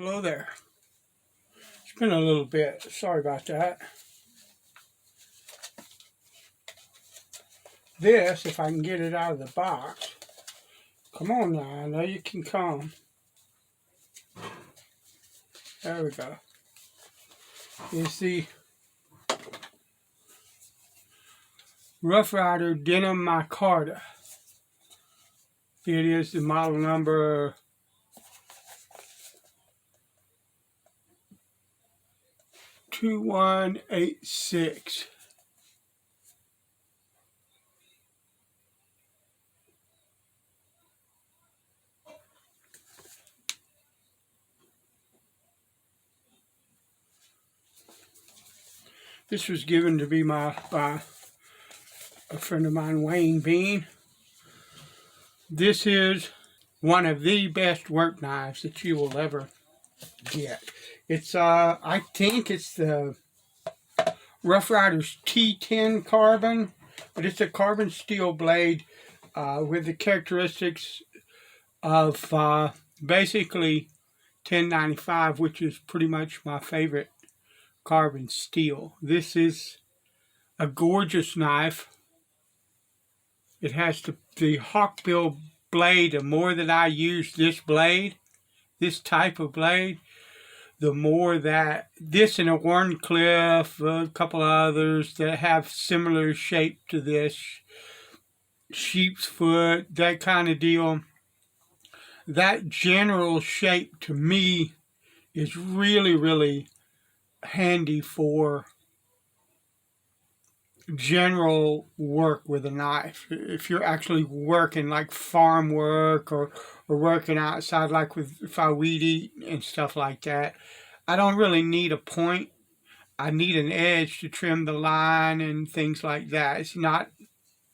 Hello there. It's been a little bit. Sorry about that. This, if I can get it out of the box. Come on now, I know you can come. There we go. It's the Ryder Denim Micarta. It is the model number 2186. This was given to me by a friend of mine, Wayne Bean. This is one of the best work knives that you will ever get. It's I think it's the Rough Riders T10 carbon, but it's a carbon steel blade with the characteristics of basically 1095, which is pretty much my favorite carbon steel. This is a gorgeous knife. It has the hawkbill blade. The more that I use this blade, this type of blade, the more that this and a Warncliffe, a couple others that have similar shape to this, sheep's foot, that kind of deal. That general shape to me is really, really handy for general work with a knife. If you're actually working like farm work or working outside, like if I weed eat and stuff like that, I don't really need a point. I need an edge to trim the line and things like that. It's not,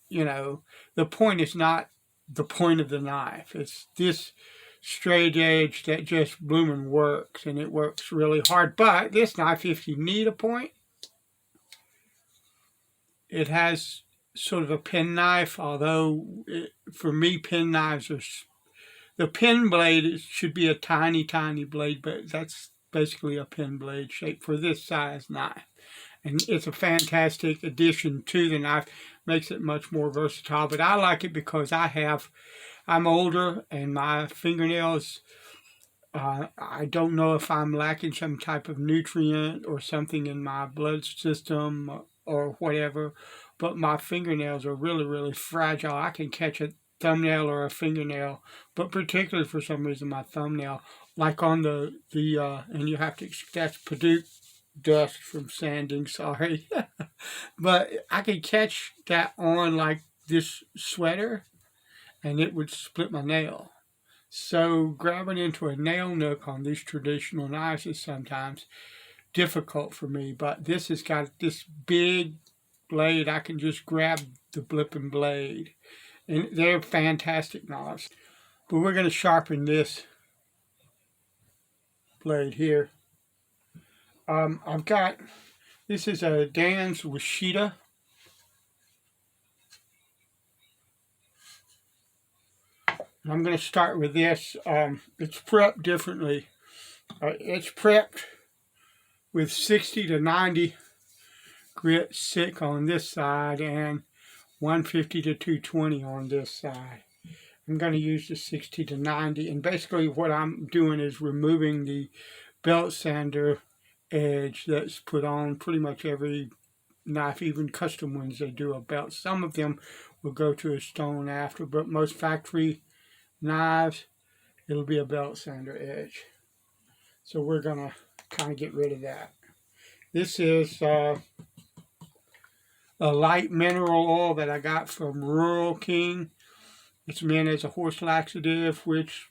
the point is not the point of the knife. It's this straight edge that just blooming works, and it works really hard. But this knife, if you need a point, it has sort of a pen knife, although for me, pen knives are, the pen blade should be a tiny, tiny blade, but that's basically a pen blade shape for this size knife. And it's a fantastic addition to the knife, makes it much more versatile. But I like it because I'm older and my fingernails, I don't know if I'm lacking some type of nutrient or something in my blood system or whatever, but my fingernails are really, really fragile. I can catch a thumbnail or a fingernail, but particularly for some reason my thumbnail, like on the and you have to, that's Paducah dust from sanding, sorry. But I could catch that on like this sweater and it would split my nail. So grabbing into a nail nook on these traditional knives is sometimes difficult for me, but this has got this big blade. I can just grab the blipping blade, and they're fantastic knives. But we're going to sharpen this blade here. I've got, this is a Dan's Washita. And I'm going to start with this. It's prepped differently. It's prepped with 60 to 90 grit sick on this side and 150 to 220 on this side. I'm going to use the 60 to 90, and basically what I'm doing is removing the belt sander edge that's put on pretty much every knife, even custom ones, they do a belt. Some of them will go to a stone after, but most factory knives, it'll be a belt sander edge. So we're going to kind of get rid of that. This is a light mineral oil that I got from Rural King. It's meant as a horse laxative, which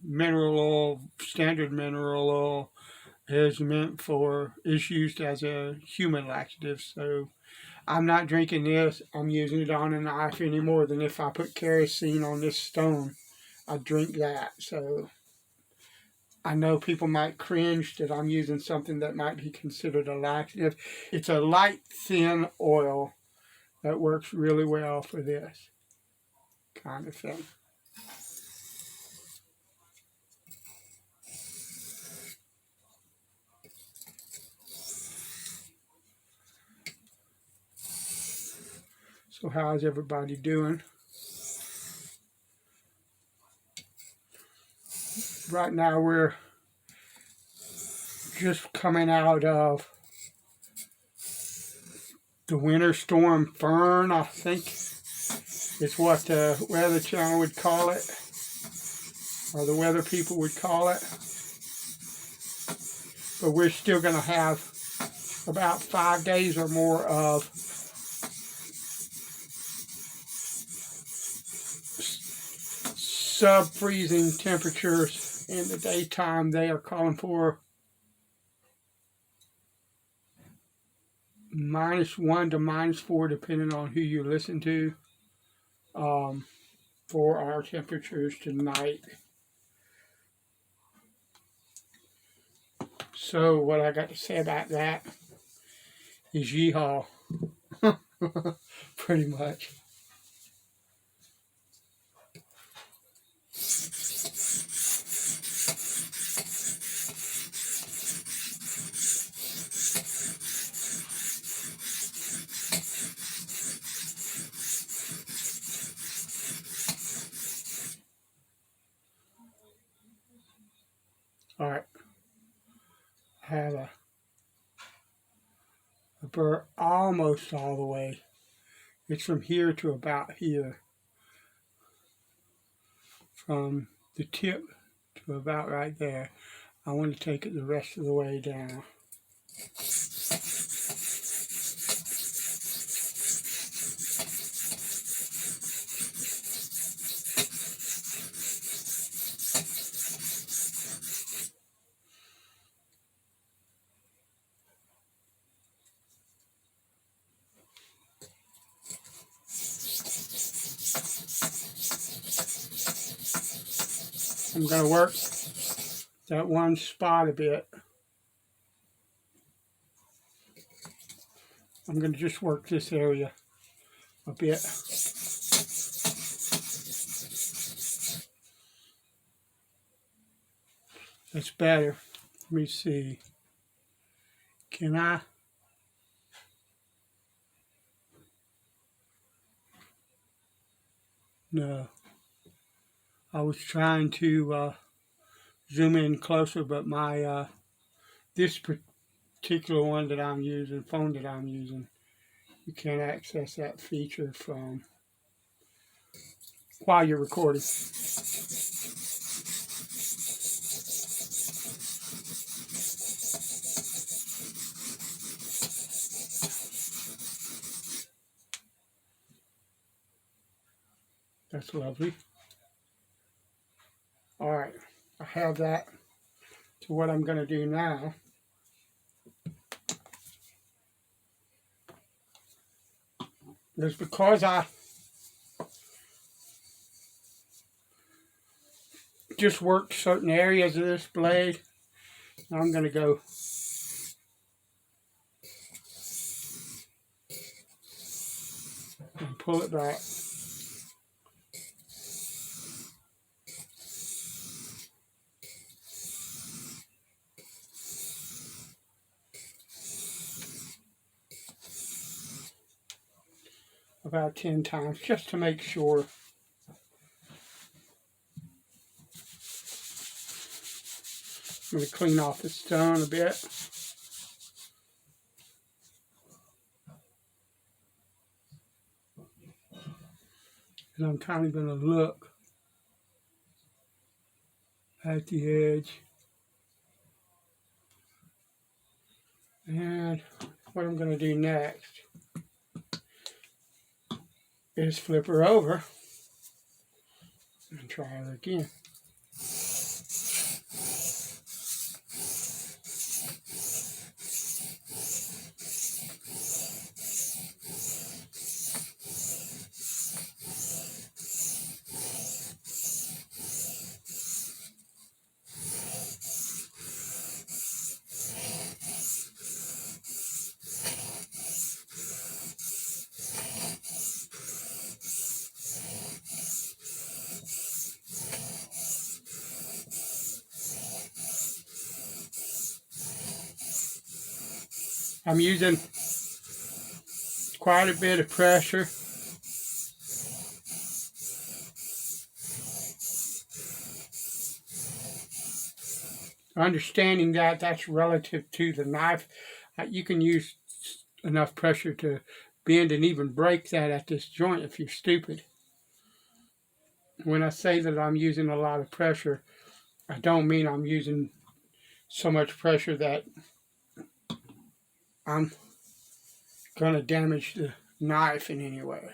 mineral oil, standard mineral oil, is used as a human laxative. So I'm not drinking this. I'm using it on a knife any more than if I put kerosene on this stone, I'd drink that. So I know people might cringe that I'm using something that might be considered a laxative. It's a light, thin oil that works really well for this kind of thing. So how's everybody doing? Right now we're just coming out of the winter storm Fern, I think is what the Weather Channel would call it, or the weather people would call it. But we're still going to have about 5 days or more of sub-freezing temperatures in the daytime. They are calling for -1 to -4, depending on who you listen to, for our temperatures tonight. So what I got to say about that is yeehaw. Pretty much. All right. I have a burr almost all the way. It's from here to about here. From the tip to about right there. I want to take it the rest of the way down. I'm going to work that one spot a bit. I'm going to just work this area a bit. That's better. Let me see. Can I? No. I was trying to zoom in closer, but my this particular one that I'm using, phone that I'm using, you can't access that feature from while you're recording. That's lovely. All right, I have that. So what I'm going to do now is, because I just worked certain areas of this blade, I'm going to go and pull it back. About 10 times, just to make sure. I'm going to clean off the stone a bit. And I'm kind of going to look at the edge. And what I'm going to do next is flip her over and try her again. I'm using quite a bit of pressure understanding that that's relative to the knife, you can use enough pressure to bend and even break that at this joint if you're stupid. When I say that I'm using a lot of pressure, I don't mean I'm using so much pressure that I'm going to damage the knife in any way.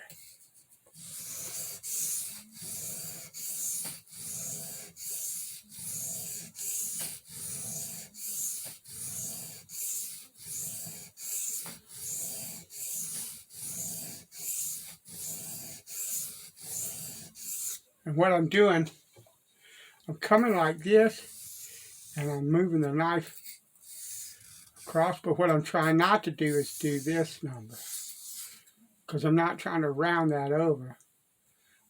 And what I'm doing, I'm coming like this, and I'm moving the knife across, but what I'm trying not to do is do this number, because I'm not trying to round that over.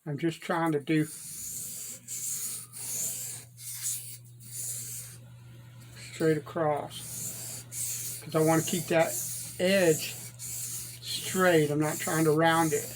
I'm just trying to do straight across, because I want to keep that edge straight. I'm not trying to round it.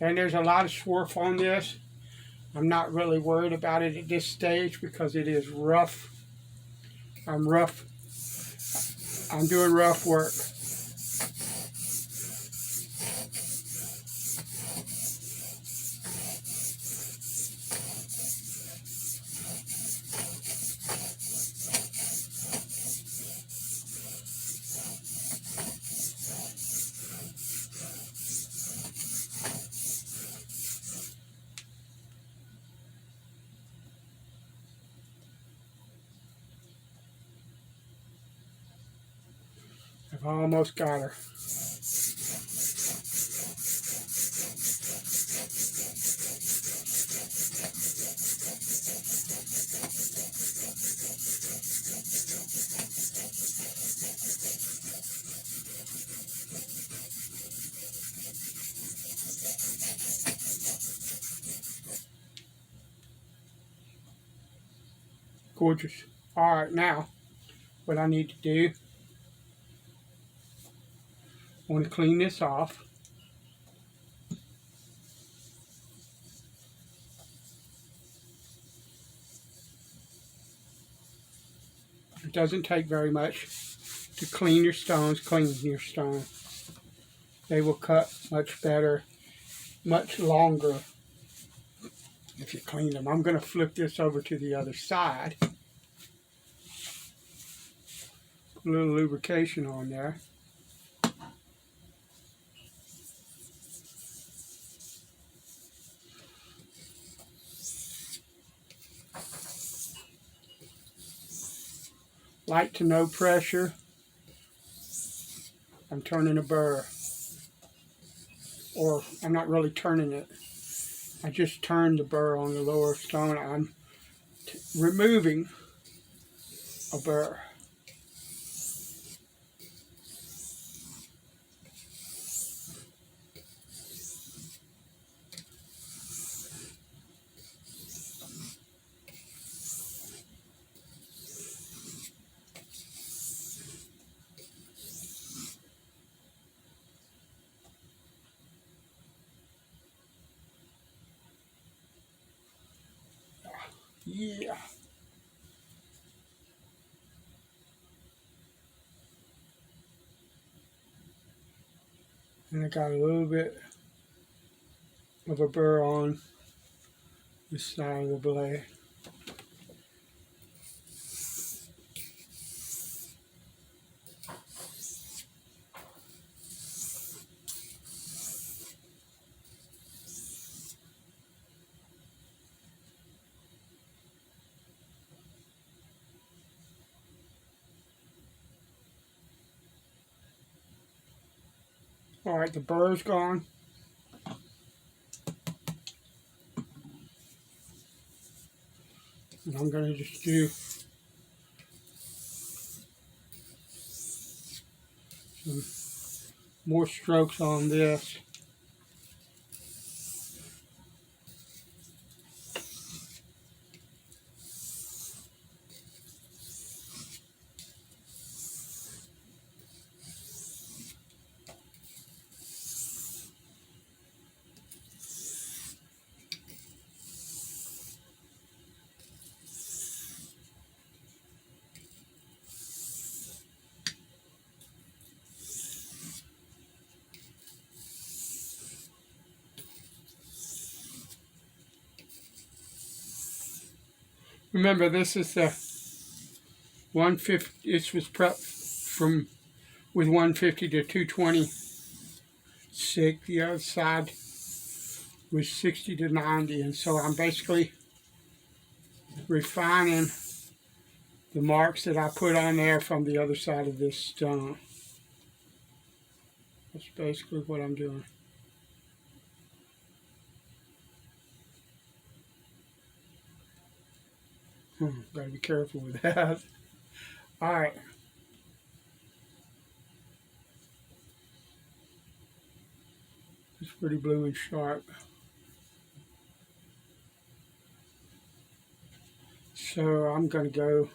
And there's a lot of swarf on this. I'm not really worried about it at this stage because it is rough. I'm doing rough work. I've almost got her. Gorgeous. All right, now what I need to do, I want to clean this off. It doesn't take very much to clean your stones. Clean your stone. They will cut much better, much longer if you clean them. I'm going to flip this over to the other side. Put a little lubrication on there. Light to no pressure. I'm turning a burr. Or I'm not really turning it. I just turned the burr on the lower stone. I'm removing a burr. Yeah. And I got a little bit of a burr on this side of the blade. All right, the burr's gone. And I'm going to just do some more strokes on this. Remember, this is the 150. This was prepped from with 150 to 226. The other side was 60 to 90, and so I'm basically refining the marks that I put on there from the other side of this stone. That's basically what I'm doing. Gotta be careful with that. Alright. It's pretty blue and sharp. So I'm going to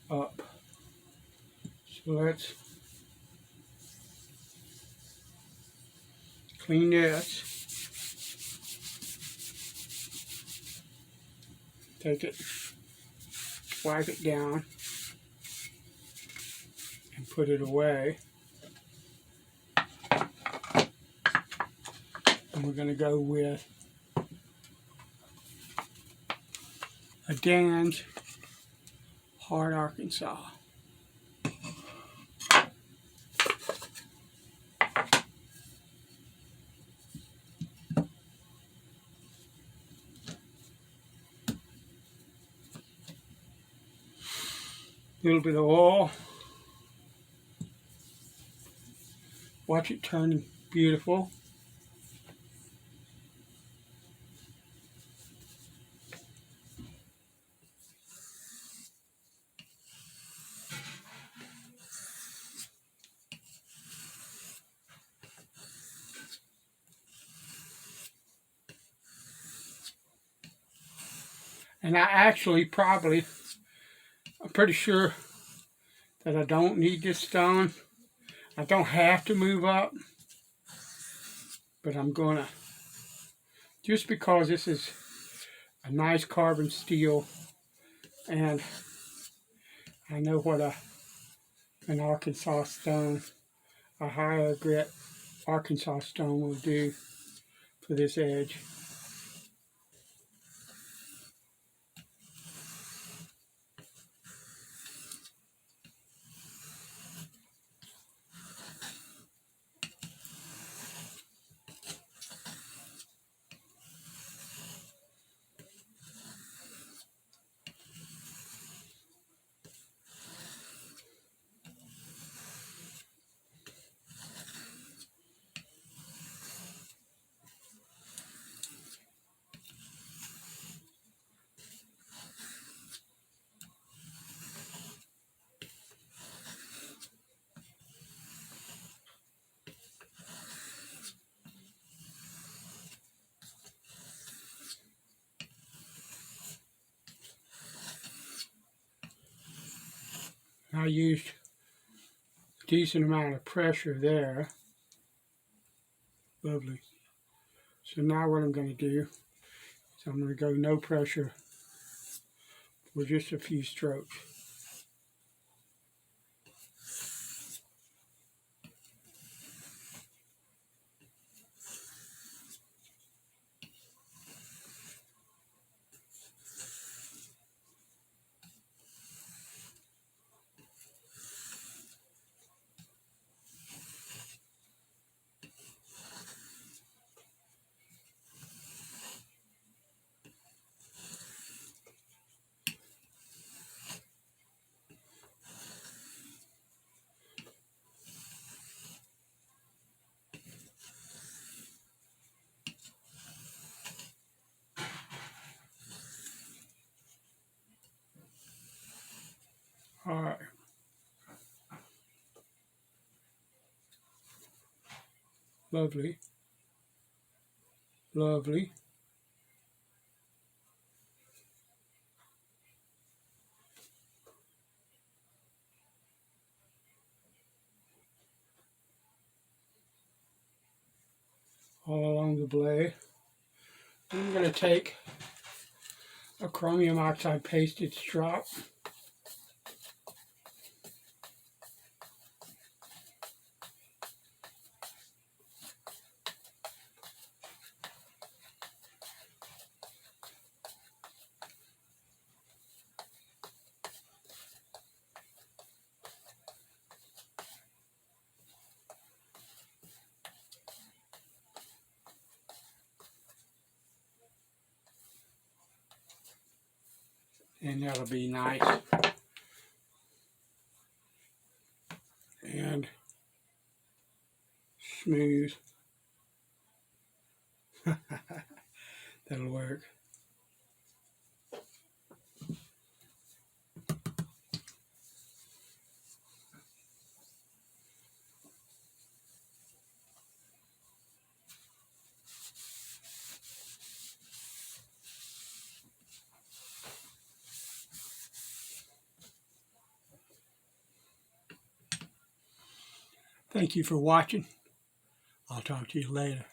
go up. So let's clean this. Take it, wipe it down, and put it away. And we're going to go with a Dan's Hard Arkansas. A little bit of oil. Watch it turn beautiful. And I actually I'm pretty sure that I don't need this stone. I don't have to move up, but I'm gonna, just because this is a nice carbon steel, and I know what an Arkansas stone, a higher grit Arkansas stone will do for this edge. I used a decent amount of pressure there. Lovely. So now what I'm going to do is I'm going to go no pressure for just a few strokes. All right. Lovely. Lovely. All along the blade. I'm going to take a chromium oxide pasted strop. And that'll be nice and smooth. That'll work. Thank you for watching. I'll talk to you later.